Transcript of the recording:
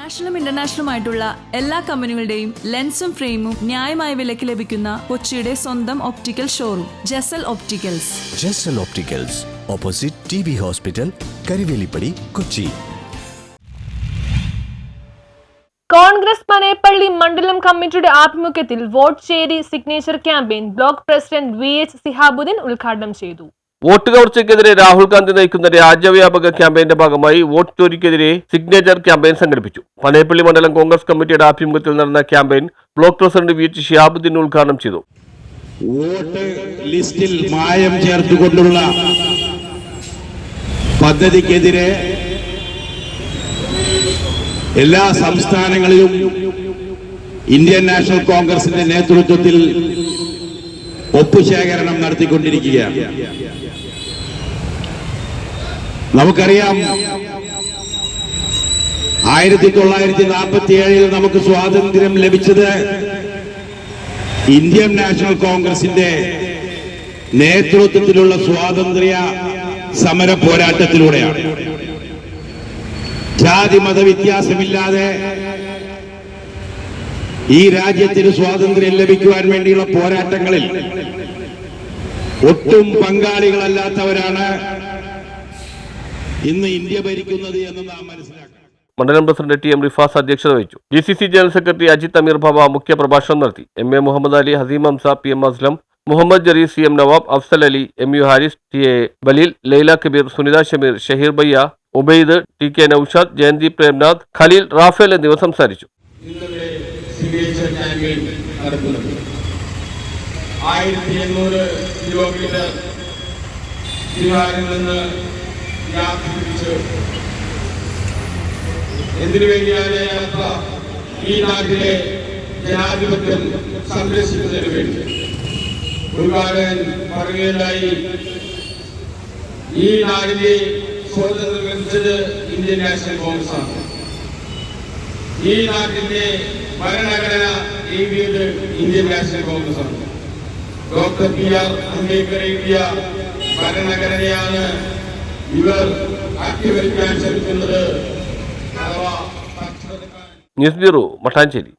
നാഷണലും ഇന്റർനാഷണലുമായിട്ടുള്ള എല്ലാ കമ്പനികളുടെയും ലെൻസും ഫ്രെയിമും ന്യായമായ വിലയ്ക്ക് ലഭിക്കുന്ന കൊച്ചിയുടെ സ്വന്തം optical showroom Jesal opticals. Jesal opticals, opposite TB hospital, Karivelippadi, Kochi. Congress Panepalli മണ്ഡലം കമ്മിറ്റിയുടെ ആഭിമുഖ്യത്തിൽ വോട്ട് ചേരി signature campaign block president VH Sihabuddin ഉദ്ഘാടനം ചെയ്തു. വോട്ട് കവർച്ചയ്ക്കെതിരെ രാഹുൽ ഗാന്ധി നയിക്കുന്ന രാജ്യവ്യാപക ക്യാമ്പയിന്റെ ഭാഗമായി വോട്ട് ചോരിക്കെതിരെ സിഗ്നേച്ചർ ക്യാമ്പയിൻ സംഘടിപ്പിച്ചു. പനേപ്പള്ളി മണ്ഡലം കോൺഗ്രസ് കമ്മിറ്റിയുടെ ആഭിമുഖ്യത്തിൽ നടന്ന campaign block president VH Sihabuddin ഉദ്ഘാടനം ചെയ്തു. വോട്ട് ലിസ്റ്റിൽ മായം ചേർത്തുകൊണ്ടുള്ള പദ്ധതിക്കെതിരെ എല്ലാ സംസ്ഥാനങ്ങളിലും ഇന്ത്യൻ നാഷണൽ കോൺഗ്രസിന്റെ നേതൃത്വത്തിൽ ഒപ്പുശേഖരണം നടത്തിക്കൊണ്ടിരിക്കുകയാണ്. നമുക്കറിയാം, 1947 നമുക്ക് സ്വാതന്ത്ര്യം ലഭിച്ചത് ഇന്ത്യൻ നാഷണൽ കോൺഗ്രസിന്റെ നേതൃത്വത്തിലുള്ള സ്വാതന്ത്ര്യ സമര പോരാട്ടത്തിലൂടെയാണ്. ജാതി മത വ്യത്യാസമില്ലാതെ ഈ രാജ്യത്തിന് സ്വാതന്ത്ര്യം ലഭിക്കുവാൻ വേണ്ടിയുള്ള പോരാട്ടങ്ങളിൽ ഒട്ടും പങ്കാളികളല്ലാത്തവരാണ് ഇന്ന് ഇന്ത്യ ഭരിക്കുന്നത് എന്ന് നാം മനസ്സിലാക്കണം. മണ്ഡലം പ്രസിഡന്റ് TM റിഫാസ് അധ്യക്ഷത വഹിച്ചു. GCC general secretary Ajith Ameer Baba മുഖ്യ പ്രഭാഷണം നടത്തി. MA Muhammad Ali, Haseem Hamsa, PM Aslam, Muhammad Jareer, CM Nawab, Afsal Ali, MU Haris, TA Baleel, Laila Kabeer, Sunitha Shameer, Shaheer Bayya, Ubaid, TK Naushad, Jayanthi Premnath, Khaleel, Raphael എന്നിവർ സംസാരിച്ചു. 1800 കിലോമീറ്റർ ബീഹാറിൽ നിന്ന് യാത്ര തിരിച്ച് എന്തിനു വേണ്ടിയാണ് യാത്ര? ഈ നാട്ടിലെ ജനാധിപത്യം സംരക്ഷിക്കുന്നതിന് വേണ്ടി. ഒരുപാട് പറയുകയുണ്ടായി, ഈ നാടിനെ സ്വാതന്ത്ര്യം ലഭിച്ചത് ഇന്ത്യൻ നാഷണൽ കോൺഗ്രസ് ആണ്. ഈ നാട്ടിന്റെ ഭരണഘടന എഴുതിയത് ഇന്ത്യൻ നാഷണൽ കോൺഗ്രസ് ആണ്. ഡോക്ടർ BR അംബേദ്കർ എഴുതിയ ഭരണഘടനയാണ് ഇവർ അട്ടിമറിക്കാൻ ശ്രമിക്കുന്നത്. News bureau, Mattancherry.